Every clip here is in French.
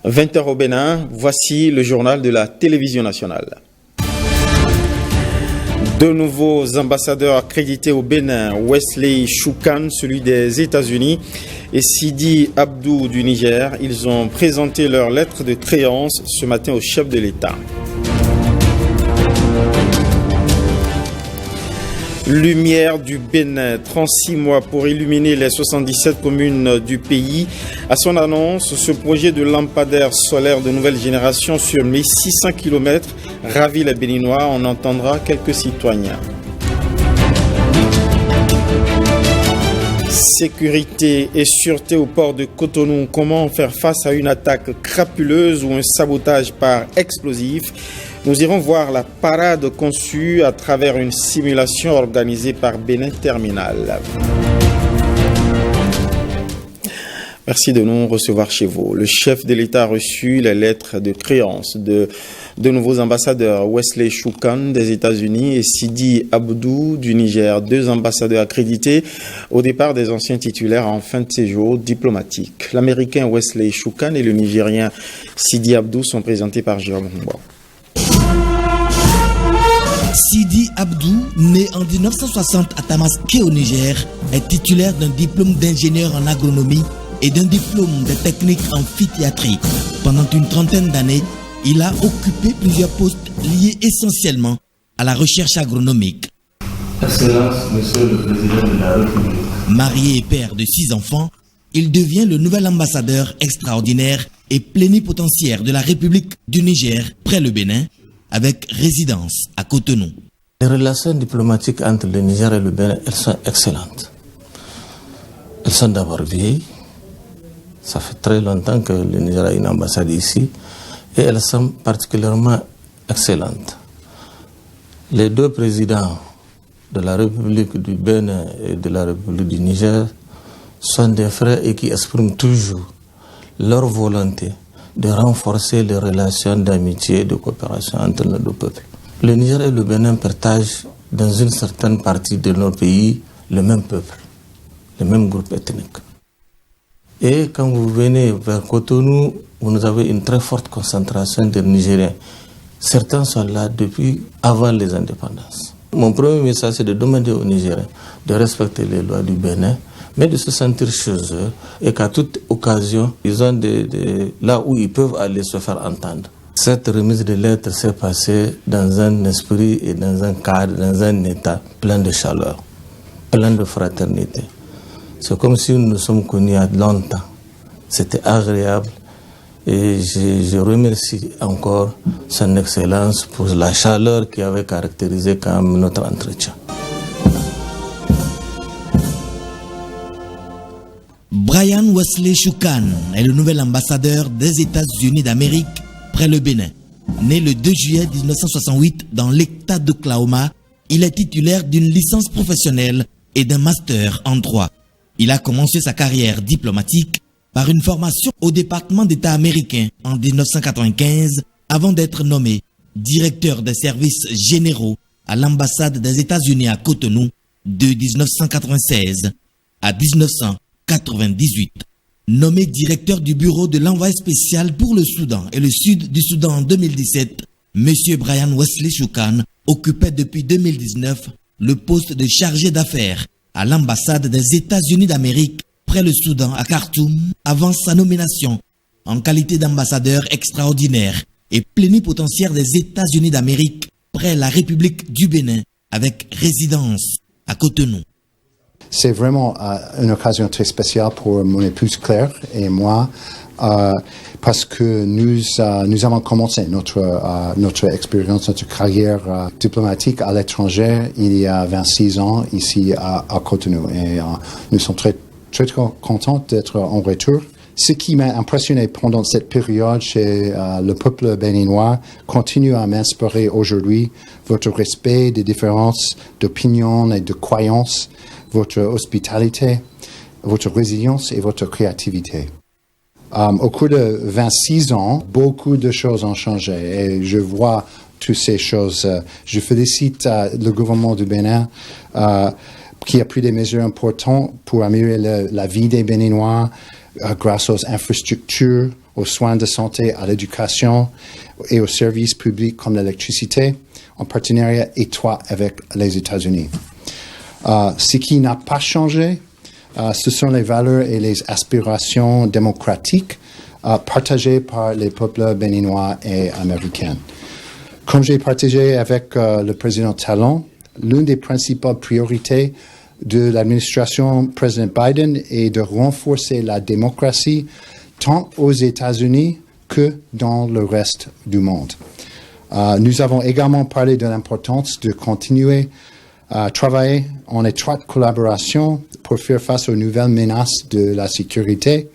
20h au Bénin, voici le journal de la télévision nationale. Deux nouveaux ambassadeurs accrédités au Bénin, Wesley Choukan, celui des États-Unis, et Sidi Abdou du Niger, ils ont présenté leur lettre de créance ce matin au chef de l'État. Lumière du Bénin, 36 mois pour illuminer les 77 communes du pays. À son annonce, ce projet de lampadaire solaire de nouvelle génération sur 1600 km ravit les Béninois. On entendra quelques citoyens. Sécurité et sûreté au port de Cotonou. Comment faire face à une attaque crapuleuse ou un sabotage par explosif? Nous irons voir la parade conçue à travers une simulation organisée par Bénin Terminal. Merci de nous recevoir chez vous. Le chef de l'État a reçu les lettres de créance de deux nouveaux ambassadeurs, Wesley Choukan des États-Unis et Sidi Abdou du Niger, deux ambassadeurs accrédités au départ des anciens titulaires en fin de séjour diplomatique. L'Américain Wesley Choukan et le Nigérien Sidi Abdou sont présentés par Jérôme Humbo. Sidi Abdou, né en 1960 à Tamaské au Niger, est titulaire d'un diplôme d'ingénieur en agronomie et d'un diplôme de technique en physiatrie. Pendant une trentaine d'années, il a occupé plusieurs postes liés essentiellement à la recherche agronomique. Excellence, Monsieur le Président de la République. Marié et père de 6 enfants, il devient le nouvel ambassadeur extraordinaire et plénipotentiaire de la République du Niger près le Bénin, avec résidence à Cotonou. Les relations diplomatiques entre le Niger et le Bénin, elles sont excellentes. Elles sont d'abord vieilles. Ça fait très longtemps que le Niger a une ambassade ici. Et elles sont particulièrement excellentes. Les deux présidents de la République du Bénin et de la République du Niger sont des frères et qui expriment toujours leur volonté de renforcer les relations d'amitié et de coopération entre nos deux peuples. Le Niger et le Bénin partagent dans une certaine partie de nos pays le même peuple, le même groupe ethnique. Et quand vous venez vers Cotonou, vous avez une très forte concentration de Nigériens. Certains sont là depuis avant les indépendances. Mon premier message, c'est de demander aux Nigériens de respecter les lois du Bénin, mais de se sentir chez eux et qu'à toute occasion, ils ont là où ils peuvent aller se faire entendre. Cette remise de lettres s'est passée dans un esprit et dans un cadre, dans un état plein de chaleur, plein de fraternité. C'est comme si nous nous sommes connus il y a longtemps. C'était agréable et je remercie encore son Excellence pour la chaleur qui avait caractérisé quand même notre entretien. Brian Wesley Choukan est le nouvel ambassadeur des États-Unis d'Amérique près le Bénin. Né le 2 juillet 1968 dans l'État d'Oklahoma, il est titulaire d'une licence professionnelle et d'un master en droit. Il a commencé sa carrière diplomatique par une formation au département d'État américain en 1995 avant d'être nommé directeur des services généraux à l'ambassade des États-Unis à Cotonou de 1996 à 1998. Nommé directeur du bureau de l'envoyé spécial pour le Soudan et le sud du Soudan en 2017, M. Brian Wesley Choukan occupait depuis 2019 le poste de chargé d'affaires à l'ambassade des États-Unis d'Amérique près le Soudan à Khartoum avant sa nomination en qualité d'ambassadeur extraordinaire et plénipotentiaire des États-Unis d'Amérique près la République du Bénin avec résidence à Cotonou. C'est vraiment une occasion très spéciale pour mon épouse Claire et moi parce que nous avons commencé notre expérience, notre carrière diplomatique à l'étranger il y a 26 ans ici à Cotonou et nous sommes très contents d'être en retour. Ce qui m'a impressionné pendant cette période chez le peuple béninois continue à m'inspirer aujourd'hui. Votre respect des différences d'opinion et de croyances, votre hospitalité, votre résilience et votre créativité. Au cours de 26 ans, beaucoup de choses ont changé et je vois toutes ces choses. Je félicite le gouvernement du Bénin qui a pris des mesures importantes pour améliorer la vie des Béninois grâce aux infrastructures, aux soins de santé, à l'éducation et aux services publics comme l'électricité, en partenariat étroit avec les États-Unis. Ce qui n'a pas changé, ce sont les valeurs et les aspirations démocratiques partagées par les peuples béninois et américains. Comme j'ai partagé avec le président Talon, l'une des principales priorités de l'administration président Biden est de renforcer la démocratie tant aux États-Unis que dans le reste du monde. Nous avons également parlé de l'importance de continuer à travailler en étroite collaboration pour faire face aux nouvelles menaces de la sécurité.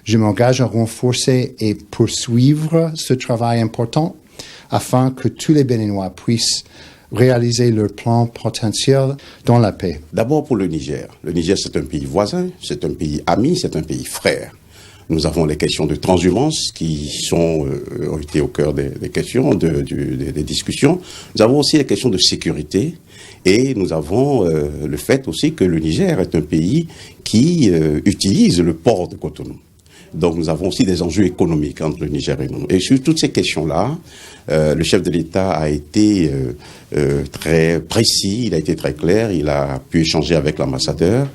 Je m'engage à renforcer et poursuivre ce travail important afin que tous les Béninois puissent réaliser leur plan potentiel dans la paix. D'abord pour le Niger. Le Niger, c'est un pays voisin, c'est un pays ami, c'est un pays frère. Nous avons les questions de transhumance qui ont été au cœur des questions, des discussions. Nous avons aussi les questions de sécurité et nous avons le fait aussi que le Niger est un pays qui utilise le port de Cotonou. Donc nous avons aussi des enjeux économiques entre le Niger et nous. Et sur toutes ces questions-là, le chef de l'État a été très précis, il a été très clair, il a pu échanger avec l'ambassadeur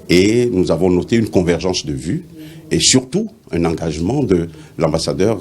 et nous avons noté une convergence de vues et surtout un engagement de l'ambassadeur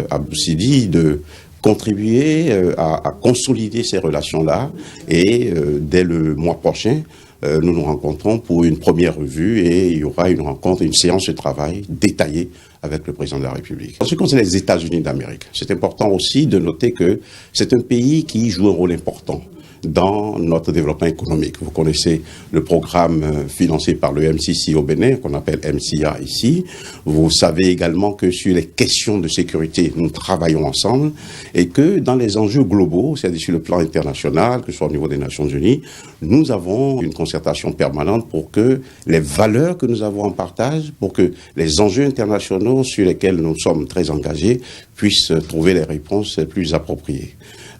Abdou Sidi de contribuer à consolider ces relations-là et dès le mois prochain, nous nous rencontrons pour une première revue et il y aura une rencontre, une séance de travail détaillée avec le président de la République. En ce qui concerne les États-Unis d'Amérique, c'est important aussi de noter que c'est un pays qui joue un rôle important dans notre développement économique. Vous connaissez le programme financé par le MCC au Bénin, qu'on appelle MCA ici. Vous savez également que sur les questions de sécurité, nous travaillons ensemble et que dans les enjeux globaux, c'est-à-dire sur le plan international, que ce soit au niveau des Nations Unies, nous avons une concertation permanente pour que les valeurs que nous avons en partage, pour que les enjeux internationaux sur lesquels nous sommes très engagés puissent trouver les réponses les plus appropriées.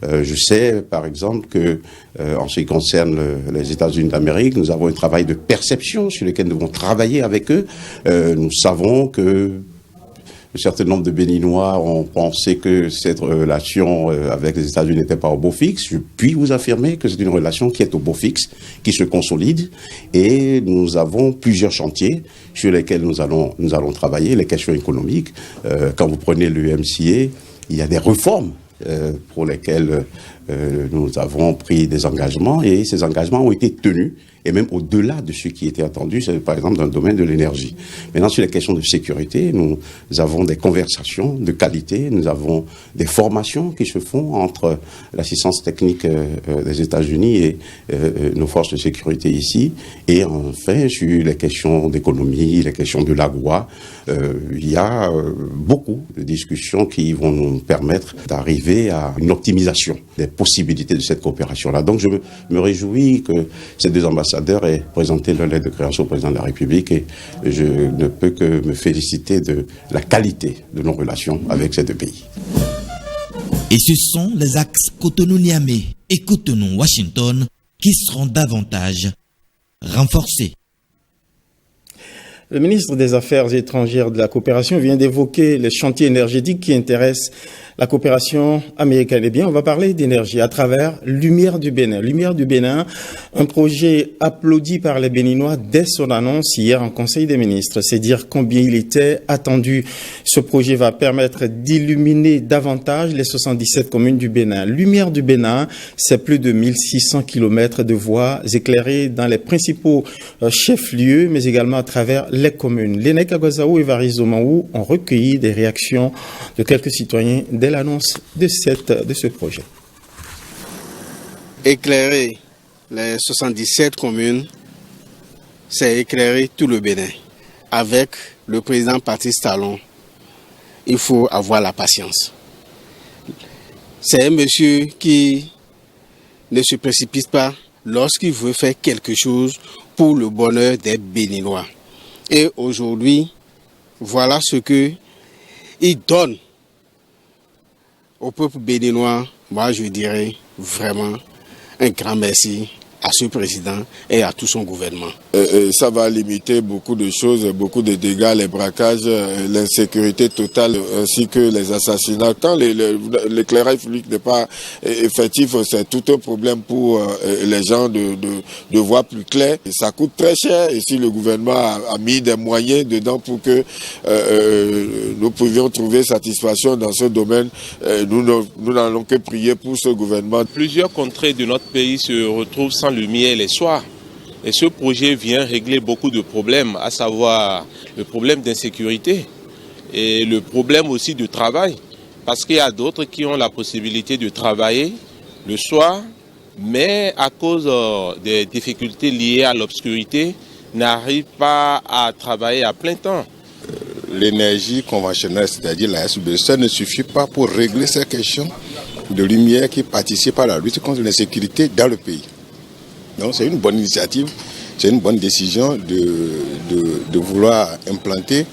Je sais, par exemple, que en ce qui concerne les États-Unis d'Amérique, nous avons un travail de perception sur lequel nous devons travailler avec eux. Nous savons que un certain nombre de Béninois ont pensé que cette relation avec les États-Unis n'était pas au beau fixe. Je puis vous affirmer que c'est une relation qui est au beau fixe, qui se consolide. Et nous avons plusieurs chantiers sur lesquels nous allons travailler, les questions économiques. Quand vous prenez l'UMCA, il y a des réformes pour lesquels nous avons pris des engagements et ces engagements ont été tenus et même au-delà de ce qui était attendu, c'est par exemple dans le domaine de l'énergie. Maintenant, sur les questions de sécurité, nous avons des conversations de qualité, nous avons des formations qui se font entre l'assistance technique des États-Unis et nos forces de sécurité ici. Et enfin, sur les questions d'économie, les questions de l'agua, il y a beaucoup de discussions qui vont nous permettre d'arriver à une optimisation des possibilités de cette coopération-là. Donc je me réjouis que ces deux ambassadeurs aient présenté leur lettre de création au président de la République et je ne peux que me féliciter de la qualité de nos relations avec ces deux pays. Et ce sont les axes Cotonou-Niamey et Cotonou-Washington qui seront davantage renforcés. Le ministre des Affaires étrangères de la coopération vient d'évoquer les chantiers énergétiques qui intéressent la coopération américaine. Eh bien, on va parler d'énergie à travers Lumière du Bénin. Lumière du Bénin, un projet applaudi par les Béninois dès son annonce hier en Conseil des ministres. C'est dire combien il était attendu. Ce projet va permettre d'illuminer davantage les 77 communes du Bénin. Lumière du Bénin, c'est plus de 1600 km de voies éclairées dans les principaux chefs-lieux, mais également à travers les communes. Lénèque Agwazaou et Varizomaou ont recueilli des réactions de quelques citoyens dès l'annonce de ce projet. Éclairer les 77 communes, c'est éclairer tout le Bénin. Avec le président Patrice Talon, il faut avoir la patience. C'est un monsieur qui ne se précipite pas lorsqu'il veut faire quelque chose pour le bonheur des Béninois. Et aujourd'hui, voilà ce qu'il donne au peuple béninois. Moi, je dirais vraiment un grand merci à ce président et à tout son gouvernement. Ça va limiter beaucoup de choses, beaucoup de dégâts, les braquages, l'insécurité totale ainsi que les assassinats. Quand l'éclairage public n'est pas effectif, c'est tout un problème pour les gens de voir plus clair. Et ça coûte très cher et si le gouvernement a mis des moyens dedans pour que nous pouvions trouver satisfaction dans ce domaine, nous n'allons que prier pour ce gouvernement. Plusieurs contrées de notre pays se retrouvent sans lumière les soirs. Et ce projet vient régler beaucoup de problèmes, à savoir le problème d'insécurité et le problème aussi de travail. Parce qu'il y a d'autres qui ont la possibilité de travailler le soir, mais à cause des difficultés liées à l'obscurité, n'arrivent pas à travailler à plein temps. L'énergie conventionnelle, c'est-à-dire la SBE, ça ne suffit pas pour régler ces questions de lumière qui participent à la lutte contre l'insécurité dans le pays. Donc c'est une bonne initiative, c'est une bonne décision de vouloir implanter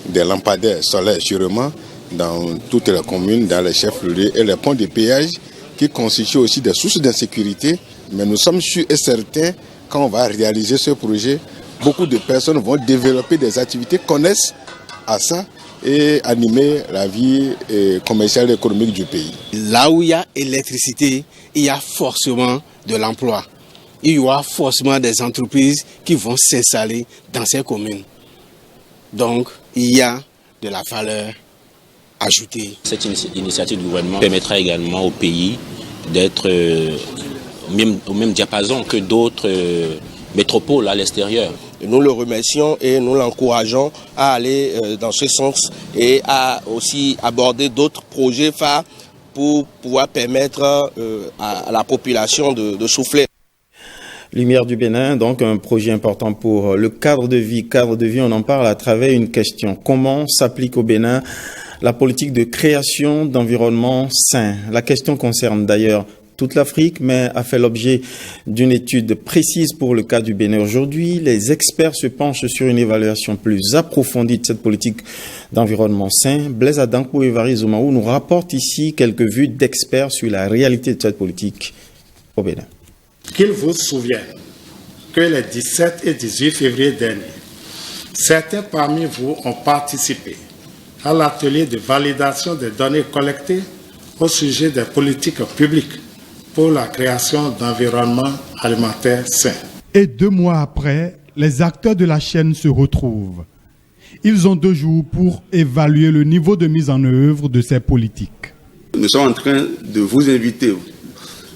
des lampadaires solaires sûrement dans toutes les communes, dans les chefs-lieux et les points de péage qui constituent aussi des sources d'insécurité. Mais nous sommes sûrs et certains, quand on va réaliser ce projet, beaucoup de personnes vont développer des activités, connaissent à ça et animer la vie commerciale et économique du pays. Là où il y a électricité, il y a forcément de l'emploi. Il y aura forcément des entreprises qui vont s'installer dans ces communes. Donc, il y a de la valeur ajoutée. Cette initiative du gouvernement permettra également au pays d'être au même diapason que d'autres métropoles à l'extérieur. Nous le remercions et nous l'encourageons à aller dans ce sens et à aussi aborder d'autres projets phares pour pouvoir permettre à la population de souffler. Lumière du Bénin, donc un projet important pour le cadre de vie. Cadre de vie, on en parle à travers une question. Comment s'applique au Bénin la politique de création d'environnement sain? La question concerne d'ailleurs toute l'Afrique, mais a fait l'objet d'une étude précise pour le cas du Bénin. Aujourd'hui, les experts se penchent sur une évaluation plus approfondie de cette politique d'environnement sain. Blaise Adankou et Vari Zoumaou nous rapportent ici quelques vues d'experts sur la réalité de cette politique au Bénin. Qu'il vous souvienne que les 17 et 18 février dernier, certains parmi vous ont participé à l'atelier de validation des données collectées au sujet des politiques publiques pour la création d'environnements alimentaires sains. Et 2 mois après, les acteurs de la chaîne se retrouvent. Ils ont 2 jours pour évaluer le niveau de mise en œuvre de ces politiques. Nous sommes en train de vous inviter,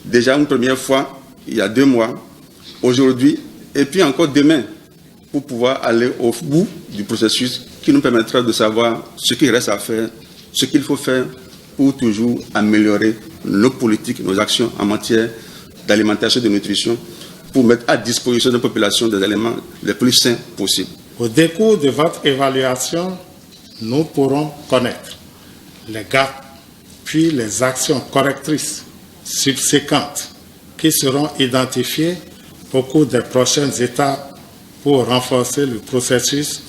déjà une première fois, il y a 2 mois, aujourd'hui, et puis encore demain, pour pouvoir aller au bout du processus qui nous permettra de savoir ce qu'il reste à faire, ce qu'il faut faire pour toujours améliorer nos politiques, nos actions en matière d'alimentation et de nutrition, pour mettre à disposition de la population des aliments les plus sains possibles. Au décours de votre évaluation, nous pourrons connaître les gaps, puis les actions correctrices subséquentes qui seront identifiées au cours des prochaines étapes pour renforcer le processus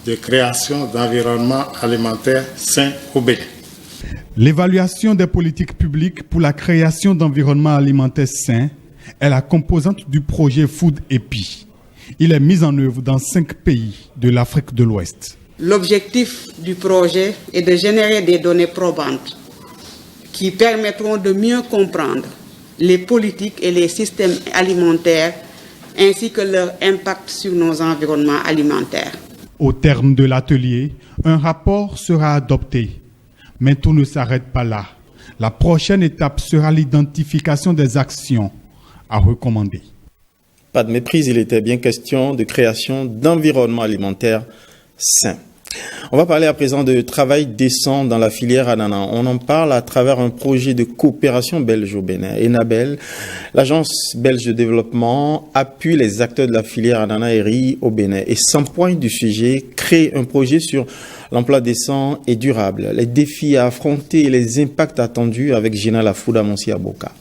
de création d'environnements alimentaires sains au Bénin. L'évaluation des politiques publiques pour la création d'environnements alimentaires sains est la composante du projet Food EPI. Il est mis en œuvre dans 5 pays de l'Afrique de l'Ouest. L'objectif du projet est de générer des données probantes qui permettront de mieux comprendre les politiques et les systèmes alimentaires ainsi que leur impact sur nos environnements alimentaires. Au terme de l'atelier, un rapport sera adopté. Mais tout ne s'arrête pas là. La prochaine étape sera l'identification des actions à recommander. Pas de méprise, il était bien question de création d'environnement alimentaire sain. On va parler à présent de travail décent dans la filière ananas. On en parle à travers un projet de coopération belge au Bénin. Enabel, l'agence belge de développement, appuie les acteurs de la filière ananas et riz au Bénin et s'empoigne du sujet, crée un projet sur l'emploi décent et durable, les défis à affronter et les impacts attendus avec Gina Lafouda Monsi Aboka.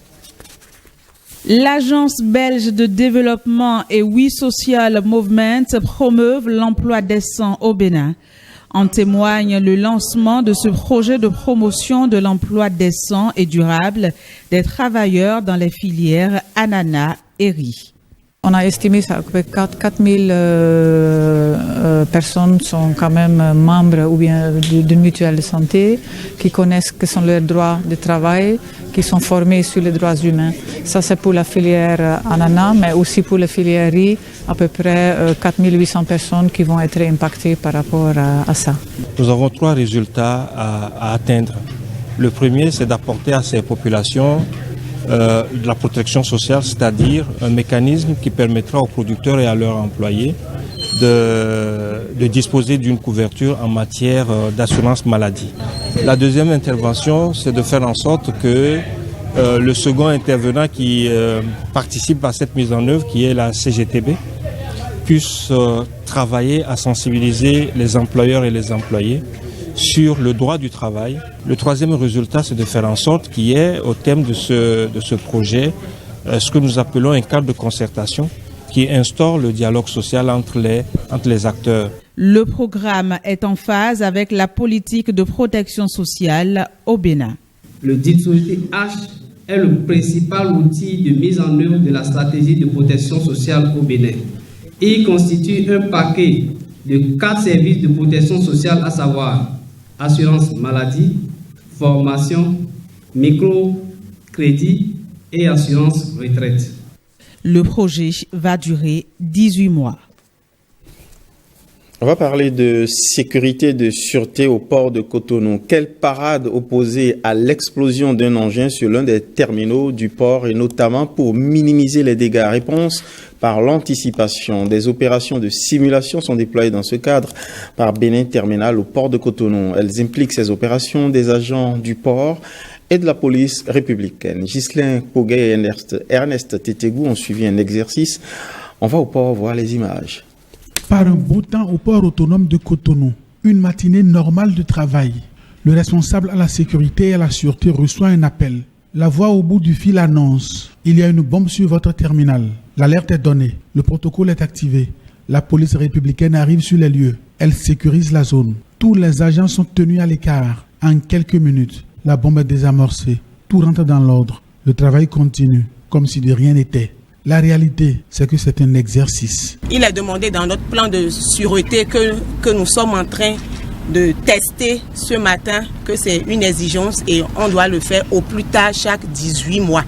L'agence belge de développement et We Social Movement promeuvent l'emploi décent au Bénin. En témoigne le lancement de ce projet de promotion de l'emploi décent et durable des travailleurs dans les filières ananas et riz. On a estimé que 4000 personnes sont quand même membres ou bien d'une mutuelle de santé, qui connaissent que sont leurs droits de travail, qui sont formés sur les droits humains. Ça, c'est pour la filière ananas, mais aussi pour la filière riz, à peu près 4800 personnes qui vont être impactées par rapport à ça. Nous avons 3 résultats à atteindre. Le premier, c'est d'apporter à ces populations de la protection sociale, c'est-à-dire un mécanisme qui permettra aux producteurs et à leurs employés de disposer d'une couverture en matière d'assurance maladie. La deuxième intervention, c'est de faire en sorte que le second intervenant qui participe à cette mise en œuvre, qui est la CGTB, puisse travailler à sensibiliser les employeurs et les employés sur le droit du travail. Le troisième résultat, c'est de faire en sorte qu'il y ait, au thème de ce projet, ce que nous appelons un cadre de concertation qui instaure le dialogue social entre les acteurs. Le programme est en phase avec la politique de protection sociale au Bénin. Le dispositif H est le principal outil de mise en œuvre de la stratégie de protection sociale au Bénin. Il constitue un paquet de 4 services de protection sociale, à savoir assurance maladie, formation, microcrédit et assurance retraite. Le projet va durer 18 mois. On va parler de sécurité et de sûreté au port de Cotonou. Quelle parade opposée à l'explosion d'un engin sur l'un des terminaux du port, et notamment pour minimiser les dégâts. Réponse par l'anticipation. Des opérations de simulation sont déployées dans ce cadre par Benin Terminal au port de Cotonou. Elles impliquent ces opérations des agents du port et de la police républicaine. Ghislain Poguet et Ernest Tétégou ont suivi un exercice. On va au port voir les images. Par un beau temps au port autonome de Cotonou, une matinée normale de travail. Le responsable à la sécurité et à la sûreté reçoit un appel. La voix au bout du fil annonce « Il y a une bombe sur votre terminal ». L'alerte est donnée, le protocole est activé. La police républicaine arrive sur les lieux. Elle sécurise la zone. Tous les agents sont tenus à l'écart. En quelques minutes, la bombe est désamorcée. Tout rentre dans l'ordre. Le travail continue, comme si de rien n'était. La réalité, c'est que c'est un exercice. Il est demandé dans notre plan de sûreté que nous sommes en train de tester ce matin, que c'est une exigence et on doit le faire au plus tard chaque 18 mois.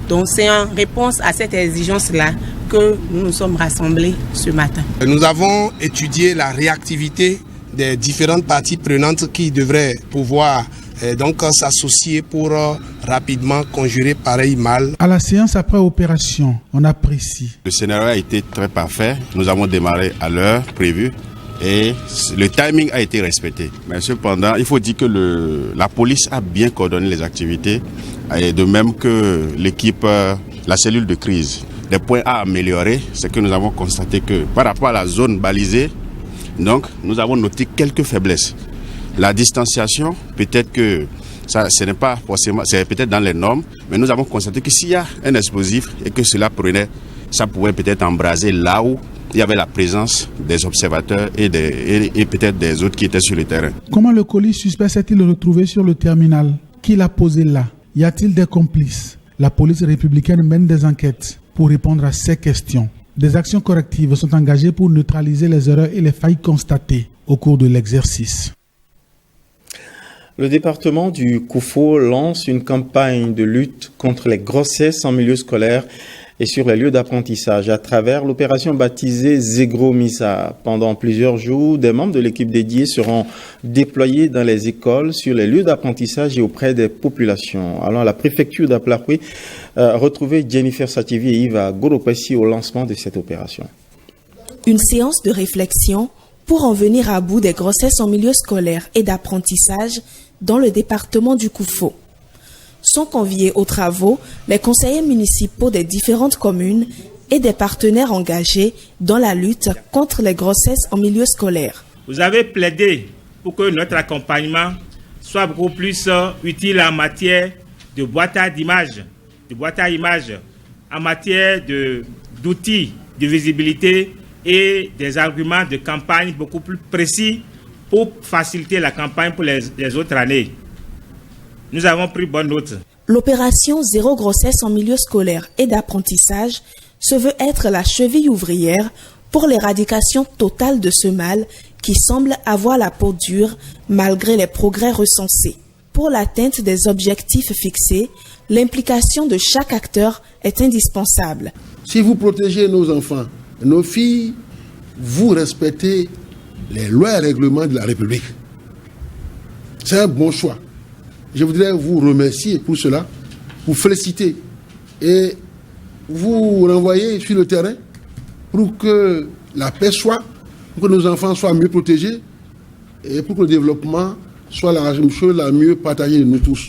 Donc c'est en réponse à cette exigence-là que nous nous sommes rassemblés ce matin. Nous avons étudié la réactivité des différentes parties prenantes qui devraient pouvoir donc s'associer pour rapidement conjurer pareil mal. À la séance après opération, on apprécie. Le scénario a été très parfait. Nous avons démarré à l'heure prévue et le timing a été respecté. Mais cependant, il faut dire que la police a bien coordonné les activités, et de même que l'équipe, la cellule de crise. Des points à améliorer, c'est que nous avons constaté que par rapport à la zone balisée, donc nous avons noté quelques faiblesses. La distanciation, peut-être que ce n'est pas forcément, c'est peut-être dans les normes, mais nous avons constaté que s'il y a un explosif et que cela prenait, ça pouvait peut-être embraser là où il y avait la présence des observateurs et peut-être des autres qui étaient sur le terrain. Comment le colis suspect s'est-il retrouvé sur le terminal? Qui l'a posé là? Y a-t-il des complices? La police républicaine mène des enquêtes pour répondre à ces questions. Des actions correctives sont engagées pour neutraliser les erreurs et les failles constatées au cours de l'exercice. Le département du Koufo lance une campagne de lutte contre les grossesses en milieu scolaire et sur les lieux d'apprentissage à travers l'opération baptisée Zegro Misa. Pendant plusieurs jours, des membres de l'équipe dédiée seront déployés dans les écoles, sur les lieux d'apprentissage et auprès des populations. Alors à la préfecture d'Aplakoui, retrouvez Jennifer Sativi et Yves Goropessi au lancement de cette opération. Une séance de réflexion pour en venir à bout des grossesses en milieu scolaire et d'apprentissage dans le département du Koufo. Sont conviés aux travaux les conseillers municipaux des différentes communes et des partenaires engagés dans la lutte contre les grossesses en milieu scolaire. Vous avez plaidé pour que notre accompagnement soit beaucoup plus utile en matière de boîte à images, en matière d'outils de visibilité et des arguments de campagne beaucoup plus précis pour faciliter la campagne pour les autres années. Nous avons pris bonne note. L'opération Zéro grossesse en milieu scolaire et d'apprentissage se veut être la cheville ouvrière pour l'éradication totale de ce mal qui semble avoir la peau dure malgré les progrès recensés. Pour l'atteinte des objectifs fixés, l'implication de chaque acteur est indispensable. Si vous protégez nos enfants, nos filles, vous respectez les lois et règlements de la République. C'est un bon choix. Je voudrais vous remercier pour cela, vous féliciter et vous renvoyer sur le terrain pour que la paix soit, pour que nos enfants soient mieux protégés et pour que le développement soit la chose la mieux partagée de nous tous.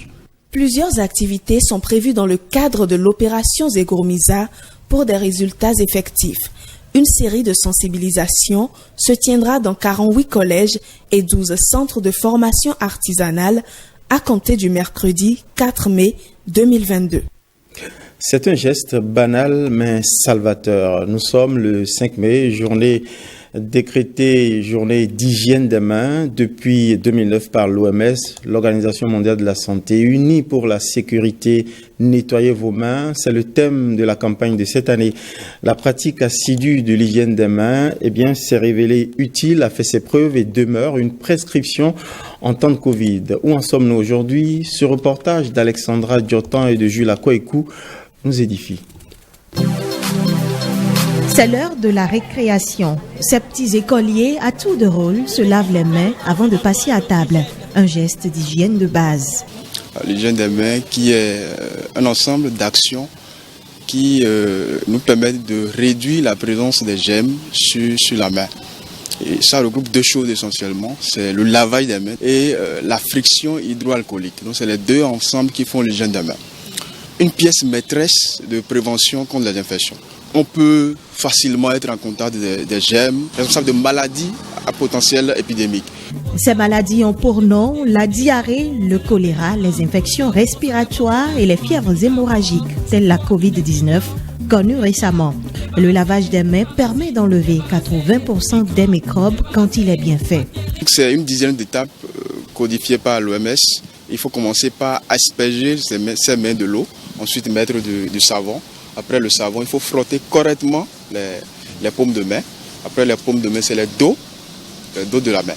Plusieurs activités sont prévues dans le cadre de l'opération Zegurumisa pour des résultats effectifs. Une série de sensibilisation se tiendra dans 48 collèges et 12 centres de formation artisanale à compter du mercredi 4 mai 2022. C'est un geste banal mais salvateur. Nous sommes le 5 mai, journée décrétée journée d'hygiène des mains depuis 2009 par l'OMS, l'Organisation mondiale de la santé, unie pour la sécurité. Nettoyez vos mains, c'est le thème de la campagne de cette année. La pratique assidue de l'hygiène des mains, s'est révélée utile, a fait ses preuves et demeure une prescription en temps de Covid. Où en sommes-nous aujourd'hui? Ce reportage d'Alexandra Diotan et de Jules Akoekou nous édifie. C'est l'heure de la récréation. Ces petits écoliers à tour de rôle se lavent les mains avant de passer à table. Un geste d'hygiène de base. L'hygiène des mains qui est un ensemble d'actions qui nous permettent de réduire la présence des germes sur la main. Et ça regroupe deux choses essentiellement, c'est le lavage des mains et la friction hydroalcoolique. Donc c'est les deux ensemble qui font l'hygiène des mains. Une pièce maîtresse de prévention contre les infections. On peut facilement être en contact des germes, responsables de maladies à potentiel épidémique. Ces maladies ont pour nom la diarrhée, le choléra, les infections respiratoires et les fièvres hémorragiques, telles la Covid-19, connue récemment. Le lavage des mains permet d'enlever 80% des microbes quand il est bien fait. C'est une dizaine d'étapes codifiées par l'OMS. Il faut commencer par asperger ses mains de l'eau, ensuite mettre du savon. Après le savon, il faut frotter correctement les paumes de main. Après les paumes de main, c'est les dos de la main.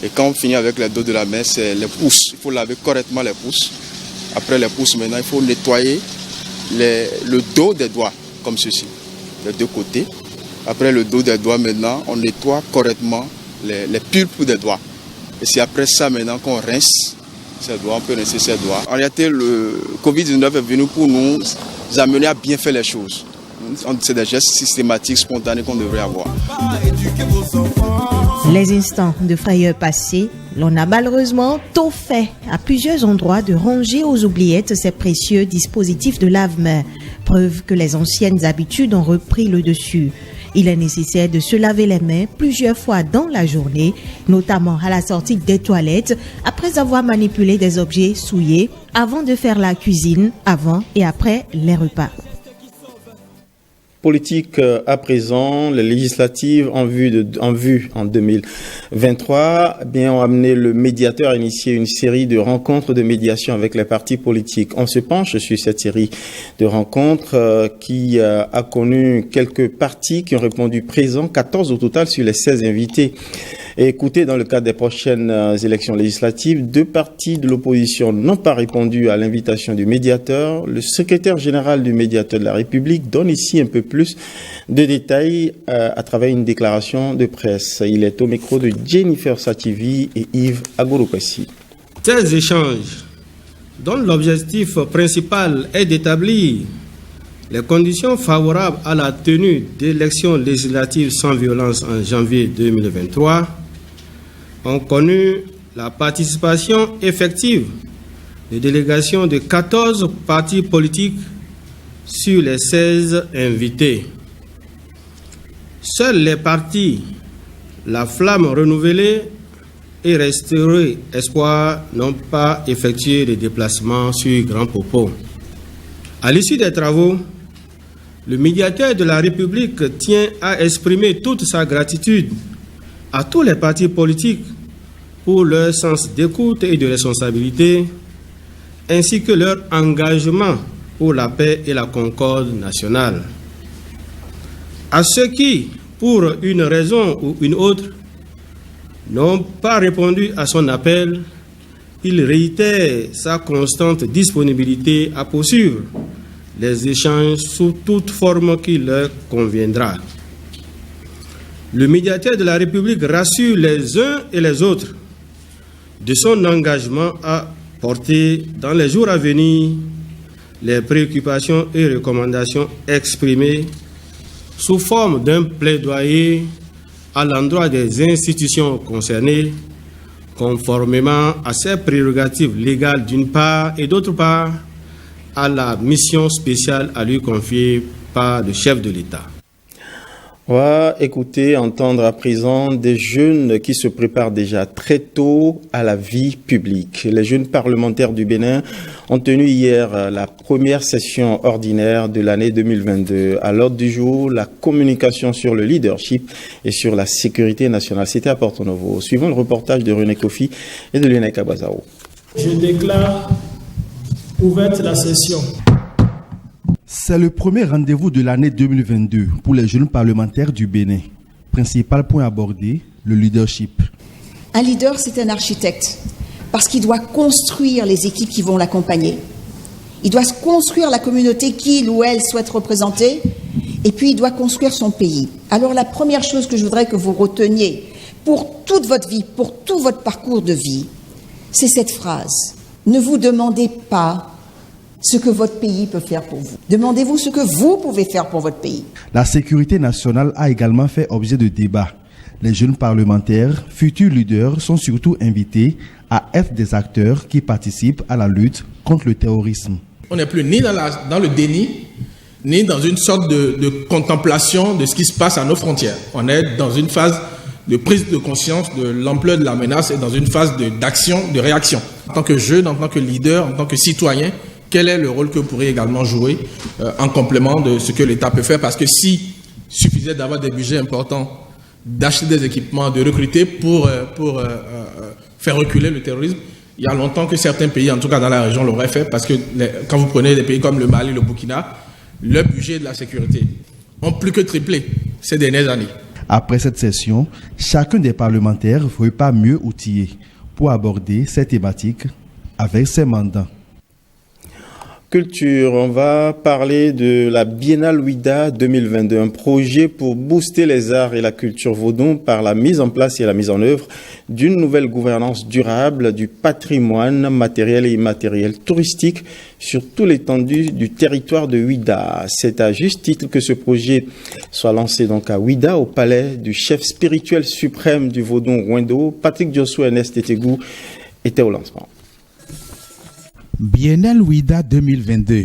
Et quand on finit avec les dos de la main, c'est les pouces. Il faut laver correctement les pouces. Après les pouces, maintenant, il faut nettoyer le dos des doigts, comme ceci, les deux côtés. Après le dos des doigts, maintenant, on nettoie correctement les pulpes des doigts. Et c'est après ça, maintenant, qu'on rince ses doigts, on peut rincer ses doigts. En réalité, le Covid-19 est venu pour nous amener à bien faire les choses. C'est des gestes systématiques, spontanés qu'on devrait avoir. Les instants de frayeur passés, l'on a malheureusement tôt fait à plusieurs endroits de ranger aux oubliettes ces précieux dispositifs de lave-mains. Preuve que les anciennes habitudes ont repris le dessus. Il est nécessaire de se laver les mains plusieurs fois dans la journée, notamment à la sortie des toilettes, après avoir manipulé des objets souillés, avant de faire la cuisine, avant et après les repas. Politique à présent, les législatives en vue en 2023 ont amené le médiateur à initier une série de rencontres de médiation avec les partis politiques. On se penche sur cette série de rencontres qui a connu quelques partis qui ont répondu présents, 14 au total sur les 16 invités. Et écoutez, dans le cadre des prochaines élections législatives, 2 partis de l'opposition n'ont pas répondu à l'invitation du médiateur. Le secrétaire général du médiateur de la République donne ici un peu plus de détails à travers une déclaration de presse. Il est au micro de Jennifer Sativi et Yves Agorokwesi. Ces échanges, dont l'objectif principal est d'établir les conditions favorables à la tenue d'élections législatives sans violence en janvier 2023, ont connu la participation effective de délégations de 14 partis politiques sur les 16 invités. Seuls les partis La Flamme renouvelée et Restaurer Espoir n'ont pas effectué de déplacement sur Grand Popo. À l'issue des travaux, le médiateur de la République tient à exprimer toute sa gratitude à tous les partis politiques pour leur sens d'écoute et de responsabilité, ainsi que leur engagement pour la paix et la concorde nationale. À ceux qui, pour une raison ou une autre, n'ont pas répondu à son appel, il réitère sa constante disponibilité à poursuivre les échanges sous toute forme qui leur conviendra. Le médiateur de la République rassure les uns et les autres de son engagement à porter dans les jours à venir les préoccupations et recommandations exprimées sous forme d'un plaidoyer à l'endroit des institutions concernées, conformément à ses prérogatives légales d'une part et d'autre part à la mission spéciale à lui confiée par le chef de l'État. On va écouter, entendre à présent des jeunes qui se préparent déjà très tôt à la vie publique. Les jeunes parlementaires du Bénin ont tenu hier la première session ordinaire de l'année 2022. À l'ordre du jour, la communication sur le leadership et sur la sécurité nationale. C'était à Porto Novo. Suivons le reportage de René Kofi et de Lionel Kabazao. Je déclare ouverte la session. C'est le premier rendez-vous de l'année 2022 pour les jeunes parlementaires du Bénin. Principal point abordé, le leadership. Un leader, c'est un architecte, parce qu'il doit construire les équipes qui vont l'accompagner. Il doit construire la communauté qu'il ou elle souhaite représenter, et puis il doit construire son pays. Alors la première chose que je voudrais que vous reteniez pour toute votre vie, pour tout votre parcours de vie, c'est cette phrase. Ne vous demandez pas ce que votre pays peut faire pour vous. Demandez-vous ce que vous pouvez faire pour votre pays. La sécurité nationale a également fait objet de débat. Les jeunes parlementaires, futurs leaders, sont surtout invités à être des acteurs qui participent à la lutte contre le terrorisme. On n'est plus ni dans le déni, ni dans une sorte de contemplation de ce qui se passe à nos frontières. On est dans une phase de prise de conscience de l'ampleur de la menace et dans une phase d'action, de réaction. En tant que jeune, en tant que leader, en tant que citoyen, quel est le rôle que vous pourriez également jouer en complément de ce que l'État peut faire? Parce que s'il suffisait d'avoir des budgets importants, d'acheter des équipements, de recruter pour faire reculer le terrorisme, il y a longtemps que certains pays, en tout cas dans la région, l'auraient fait. Parce que quand vous prenez des pays comme le Mali, le Burkina, le budget de la sécurité ont plus que triplé ces dernières années. Après cette session, chacun des parlementaires ne pas mieux outillé pour aborder ces thématiques avec ses mandats. Culture, on va parler de la Biennale Ouida 2022, un projet pour booster les arts et la culture vaudon par la mise en place et la mise en œuvre d'une nouvelle gouvernance durable du patrimoine matériel et immatériel touristique sur toute l'étendue du territoire de Ouida. C'est à juste titre que ce projet soit lancé donc à Ouida, au palais du chef spirituel suprême du vaudon Wendo. Patrick Diosso et Ernest Tetegou étaient au lancement. Biennale Ouida 2022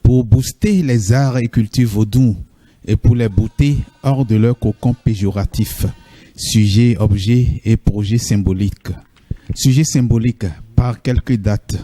pour booster les arts et cultures vaudou et pour les booter hors de leur cocon péjoratif. Sujet, objet et projet symbolique. Sujet symbolique par quelques dates.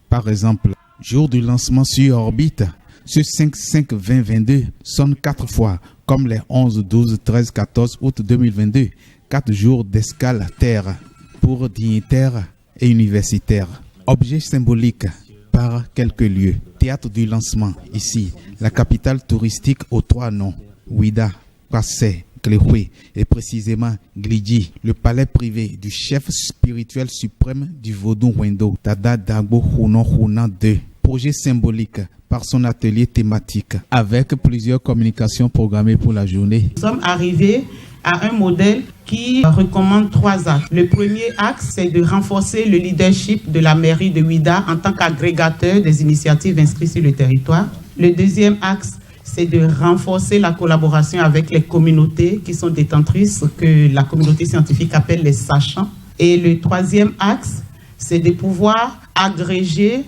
Par exemple, jour du lancement sur orbite, ce 5-5-20-22 sonne 4 fois, comme les 11, 12, 13, 14 août 2022. 4 jours d'escale terre pour dignitaires et universitaires. Objet symbolique par quelques lieux. Théâtre du lancement, ici, la capitale touristique aux 3 noms. Ouida, Kwassé, Glehoué et précisément Glidji, le palais privé du chef spirituel suprême du vaudou Wendo, Dada Dagbo Hunon Hunan 2. Projet symbolique par son atelier thématique avec plusieurs communications programmées pour la journée. Nous sommes arrivés à un modèle qui recommande 3 axes. Le premier axe, c'est de renforcer le leadership de la mairie de Ouida en tant qu'agrégateur des initiatives inscrites sur le territoire. Le deuxième axe, c'est de renforcer la collaboration avec les communautés qui sont détentrices, que la communauté scientifique appelle les sachants. Et le troisième axe, c'est de pouvoir agréger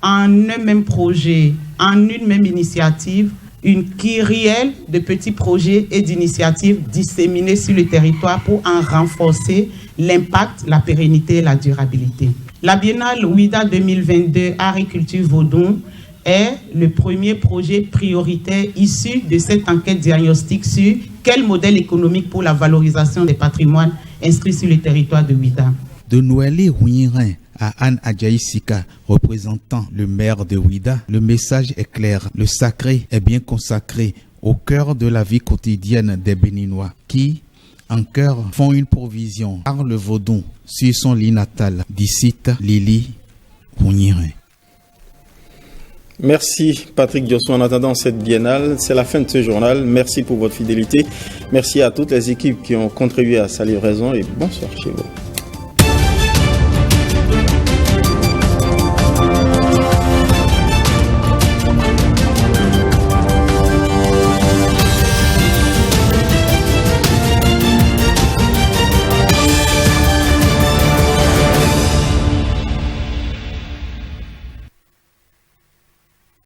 en un même projet, en une même initiative, une kyrielle de petits projets et d'initiatives disséminés sur le territoire pour en renforcer l'impact, la pérennité et la durabilité. La Biennale Ouida 2022 Art et Culture Vaudon est le premier projet prioritaire issu de cette enquête diagnostique sur quel modèle économique pour la valorisation des patrimoines inscrits sur le territoire de Ouida. De Noël Rouirin à Anne Adjaï Sika, représentant le maire de Ouida, le message est clair. Le sacré est bien consacré au cœur de la vie quotidienne des Béninois qui, en cœur, font une provision par le vaudou sur son lit natal, dicite Lili Rougnirin. Merci Patrick Diosso. En attendant cette biennale, c'est la fin de ce journal. Merci pour votre fidélité. Merci à toutes les équipes qui ont contribué à sa livraison et bonsoir chez vous.